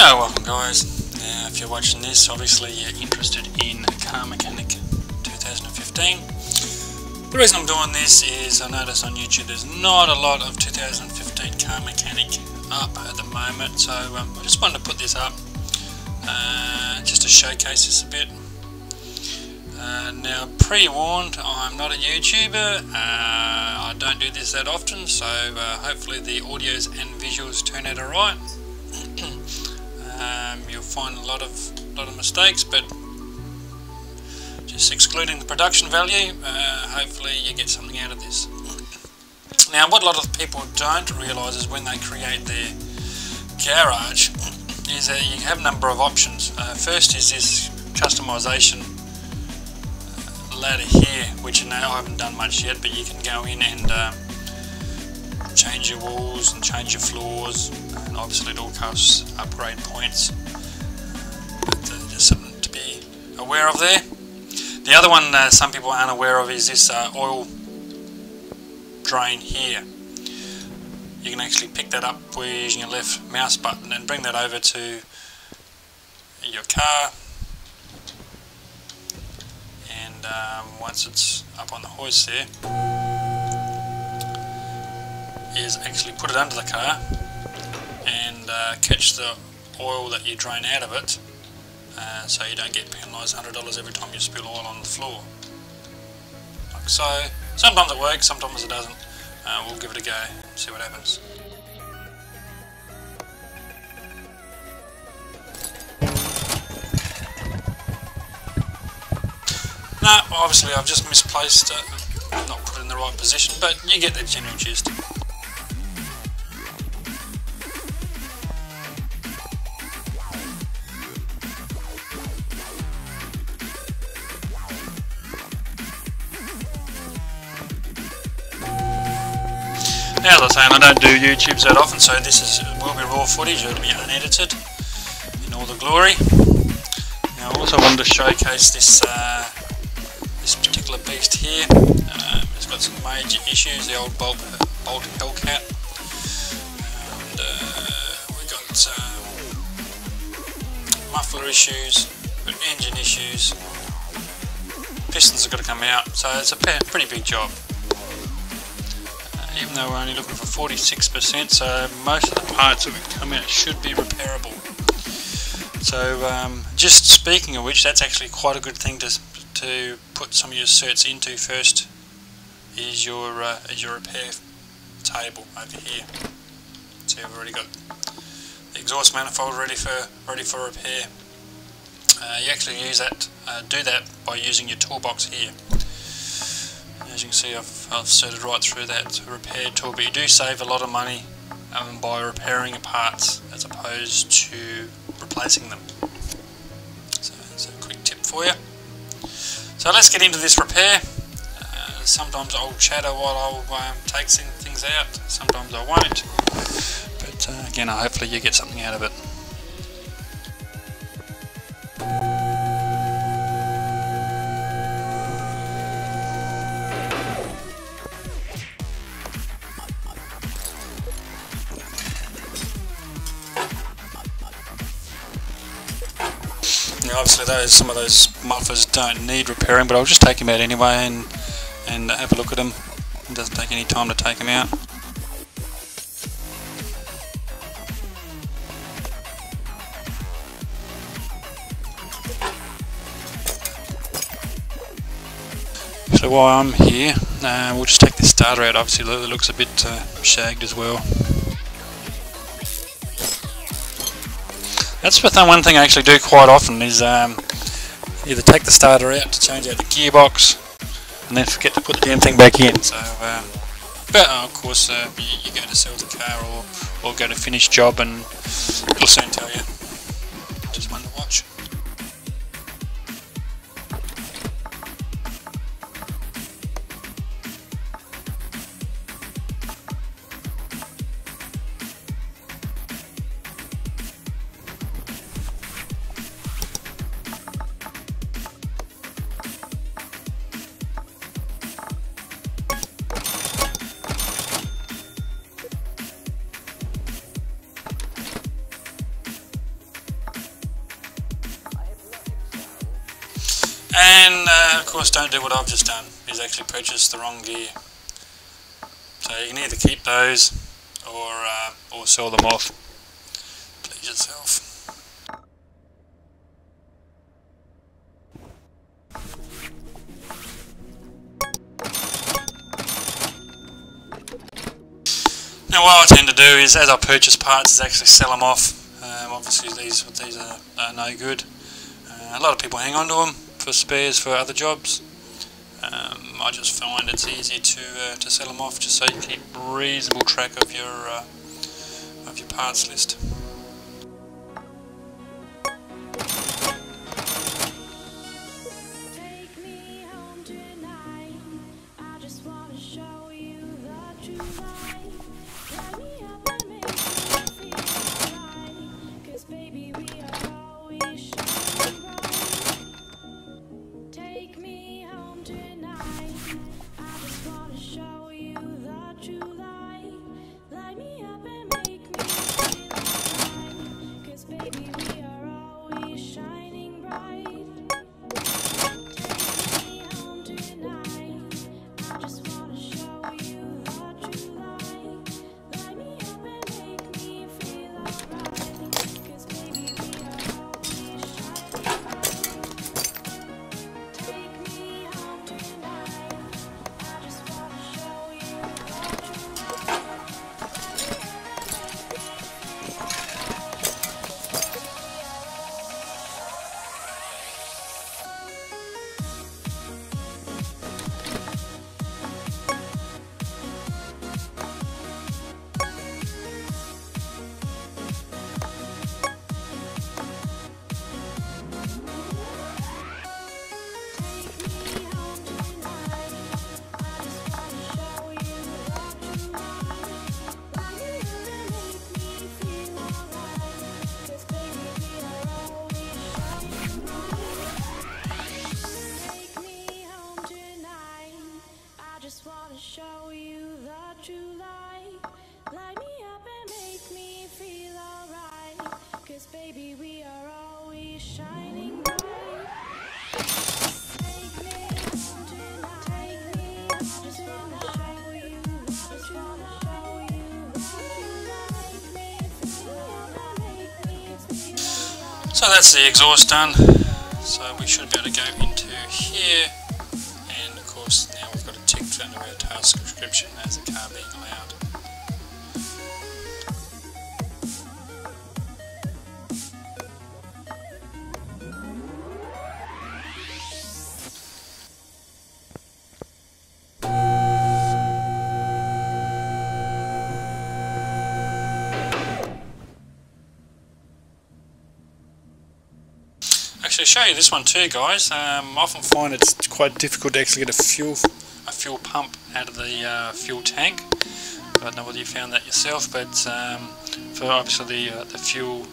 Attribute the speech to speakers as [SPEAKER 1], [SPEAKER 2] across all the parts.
[SPEAKER 1] Welcome guys. Now if you're watching this, obviously you're interested in Car Mechanic 2015. The reason I'm doing this is I notice on YouTube there's not a lot of 2015 Car Mechanic up at the moment, so I just wanted to put this up just to showcase this a bit. Now pre-warned, I'm not a YouTuber, I don't do this that often, so hopefully the audios and visuals turn out alright. You'll find a lot of mistakes, but just excluding the production value, hopefully you get something out of this. Now what a lot of people don't realise is when they create their garage is that you have a number of options. First is this customization ladder here, which I haven't done much yet, but you can go in and change your walls and change your floors, and obviously it all costs upgrade points, but just something to be aware of there. The other one some people aren't aware of is this oil drain here. You can actually pick that up using your left mouse button and bring that over to your car, and once it's up on the hoist there, is actually put it under the car and catch the oil that you drain out of it, so you don't get penalised $100 every time you spill oil on the floor. Like so. Sometimes it works, sometimes it doesn't. We'll give it a go and see what happens. No, obviously I've just misplaced it, not put it in the right position, but you get the general gist. Now, as I was saying, I don't do YouTubes that often, so this will be raw footage. It'll be unedited in all the glory. Now, I also wanted to showcase this particular beast here. It's got some major issues. The old bolt Hellcat, and we got muffler issues, got engine issues. Pistons have got to come out, so it's a pretty big job. Even though we're only looking for 46%, so most of the parts that would come out should be repairable. So just speaking of which, that's actually quite a good thing to put some of your certs into first, is your repair table over here. So you've already got the exhaust manifold ready for repair. You actually do that by using your toolbox here. As you can see, I've certed right through that repair tool, but you do save a lot of money by repairing your parts as opposed to replacing them. So that's a quick tip for you. So let's get into this repair. Sometimes I'll chatter while I'll take things out, sometimes I won't, but again, hopefully you get something out of it. Now obviously some of those mufflers don't need repairing, but I'll just take them out anyway and have a look at them. It doesn't take any time to take them out. So while I'm here, we'll just take this starter out. Obviously it looks a bit shagged as well. That's one thing I actually do quite often, is either take the starter out to change out the gearbox and then forget to put the damn thing back in. So, but of course you go to sell the car or go to finish job and it'll soon tell you. Just one to watch. And of course, don't do what I've just done, is actually purchase the wrong gear. So you can either keep those or sell them off. Please yourself. Now what I tend to do is, as I purchase parts, is actually sell them off. Obviously these are no good. A lot of people hang on to them for spares for other jobs. I just find it's easy to sell them off, just so you keep reasonable track of your parts list. So that's the exhaust done, so we should be able to go into here, and of course now we've got a tick under our task description as a car being allowed. Actually, show you this one too, guys. I often find it's quite difficult to actually get a fuel pump out of the fuel tank. I don't know whether you found that yourself, but for obviously the fuel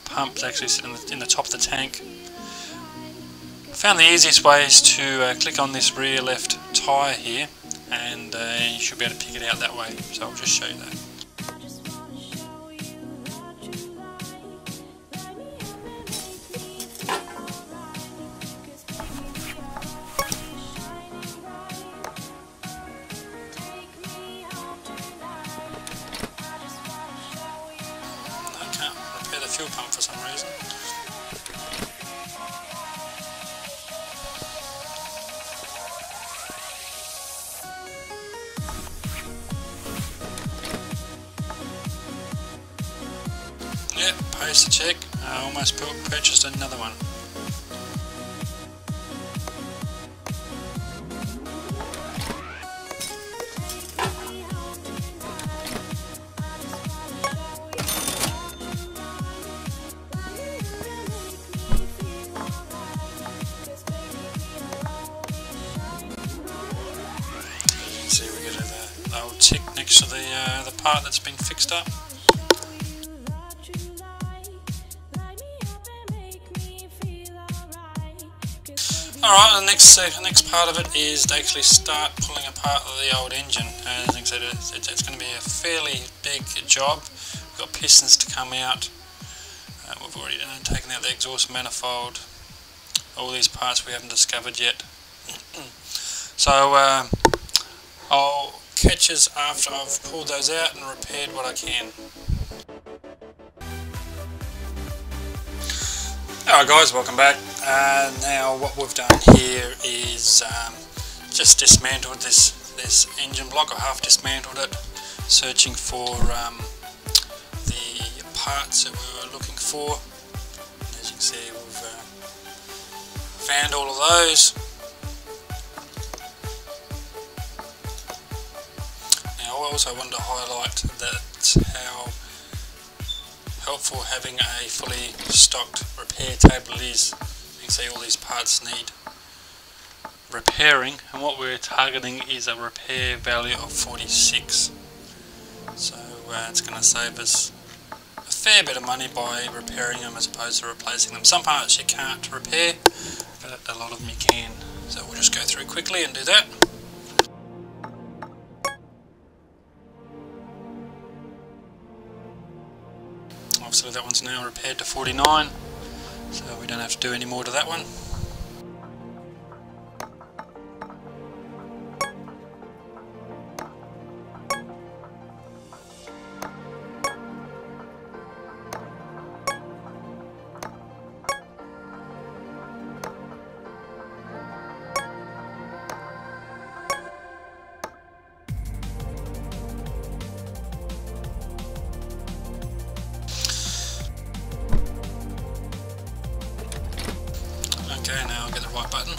[SPEAKER 1] pump actually sitting in the top of the tank. I found the easiest way is to click on this rear left tyre here, and you should be able to pick it out that way. So I'll just show you that. The fuel pump for some reason. Yep, post the check. I almost purchased another one. See, we get the old tick next to the part that's been fixed up. Alright, the next part of it is to actually start pulling apart the old engine. As I said, it's going to be a fairly big job. We've got pistons to come out. We've already taken out the exhaust manifold. all these parts we haven't discovered yet. So I'll catch us after I've pulled those out and repaired what I can. Alright guys, welcome back. Now what we've done here is just dismantled this engine block, or half dismantled it, searching for the parts that we were looking for. As you can see, we've found all of those. Now I also wanted to highlight that how helpful having a fully stocked repair table is. You can see all these parts need repairing, and what we're targeting is a repair value of 46. So it's going to save us a fair bit of money by repairing them as opposed to replacing them. Some parts you can't repair, but a lot of them you can. So we'll just go through quickly and do that. Obviously that one's now repaired to 49, so we don't have to do any more to that one. Okay, now I'll get the right button.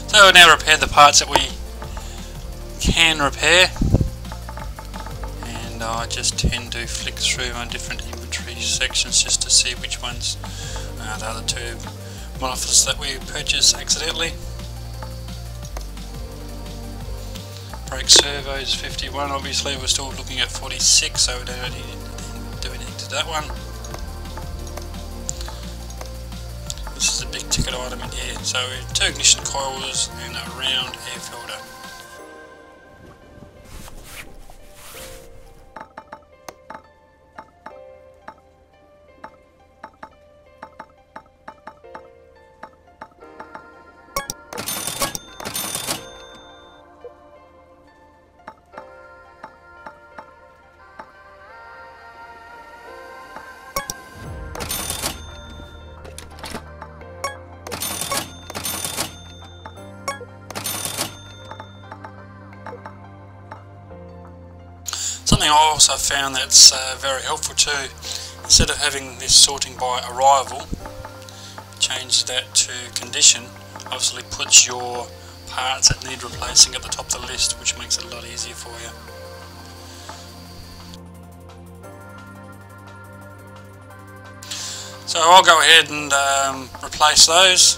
[SPEAKER 1] So we've now repaired the parts that we can repair, and I just tend to flick through my different inventory sections just to see which ones are the other two monitors that we purchased accidentally. Brake servos 51, obviously we're still looking at 46, so we don't need to do anything to that one. This is a big ticket item in here. So 2 ignition coils and a round air filter. Something I also found that's very helpful too, instead of having this sorting by arrival, change that to condition. Obviously puts your parts that need replacing at the top of the list, which makes it a lot easier for you. So I'll go ahead and replace those.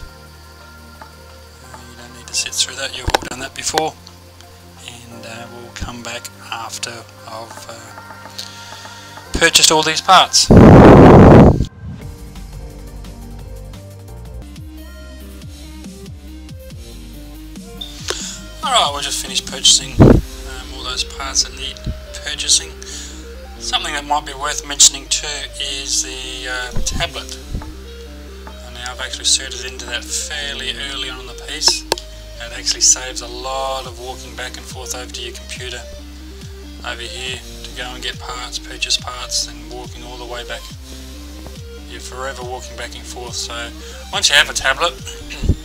[SPEAKER 1] You don't need to sit through that, you've all done that before. And we'll come back after I've purchased all these parts. Alright, we'll just finish purchasing all those parts that need purchasing. Something that might be worth mentioning too is the tablet. And now I've actually inserted into that fairly early on in the piece. It actually saves a lot of walking back and forth over to your computer over here to go and get parts, purchase parts, and walking all the way back. You're forever walking back and forth. So once you have a tablet,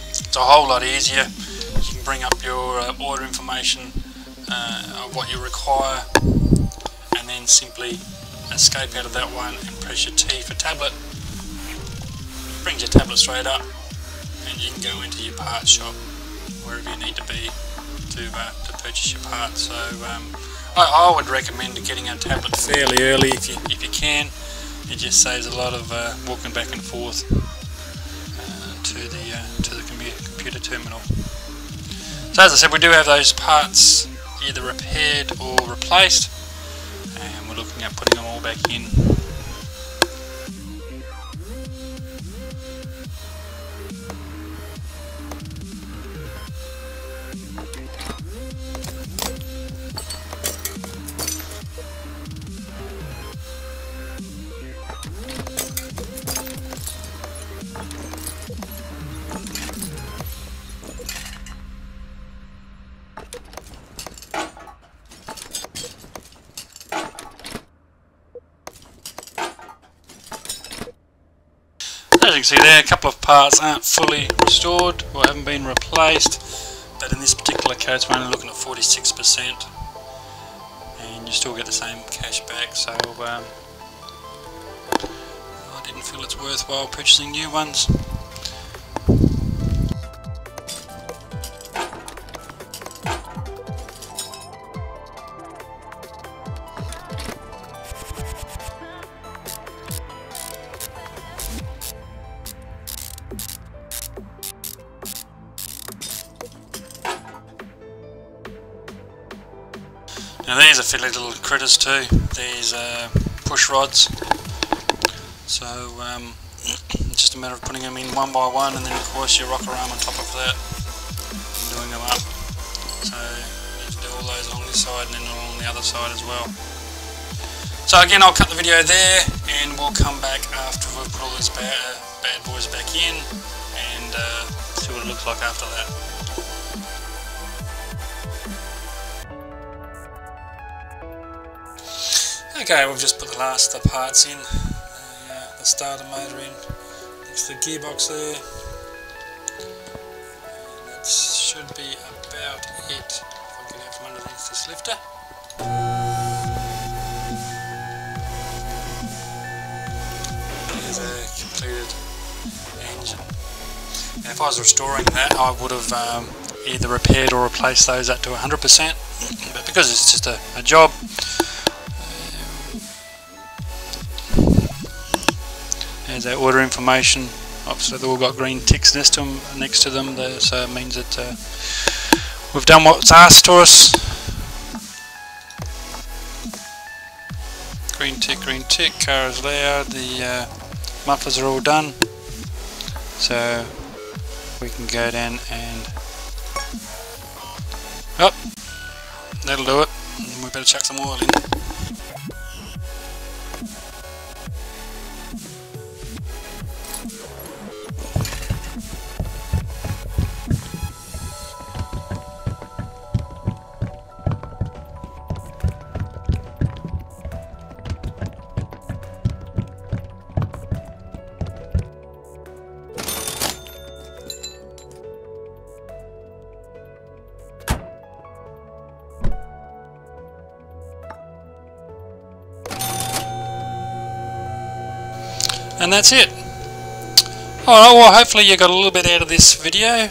[SPEAKER 1] it's a whole lot easier. You can bring up your order information of what you require, and then simply escape out of that one and press your T for tablet. Brings your tablet straight up, and you can go into your parts shop wherever you need to be to purchase your parts. So I would recommend getting a tablet fairly early if you can. It just saves a lot of walking back and forth to the computer terminal. So as I said, we do have those parts either repaired or replaced, and we're looking at putting them all back in. can see there, a couple of parts aren't fully restored or haven't been replaced, but in this particular case we're only looking at 46%, and you still get the same cash back. So I didn't feel it's worthwhile purchasing new ones. Now these are fiddly little critters too, these push rods, so just a matter of putting them in one by one, and then of course your rocker arm on top of that and doing them up. So you need to do all those along this side and then along the other side as well. So again, I'll cut the video there and we'll come back after we've put all these bad boys back in and see what it looks like after that. Okay, we've just put the last of the parts in, the starter motor in, next to the gearbox there, and that should be about it. If I get out from underneath this lifter. There's a completed engine. Now if I was restoring that, I would have either repaired or replaced those up to 100%, but because it's just a job, there's our order information. Obviously they've all got green ticks next to them there, so it means that we've done what's asked to us. Green tick, car is loud, the mufflers are all done, so we can go down and that'll do it. We better chuck some oil in. And that's it. Alright, well hopefully you got a little bit out of this video.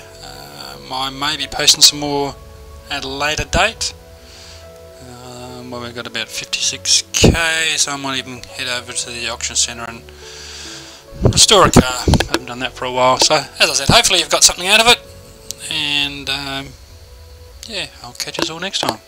[SPEAKER 1] I may be posting some more at a later date. Well, we've got about 56k, so I might even head over to the auction centre and restore a car. I haven't done that for a while, so as I said, hopefully you've got something out of it. And yeah, I'll catch you all next time.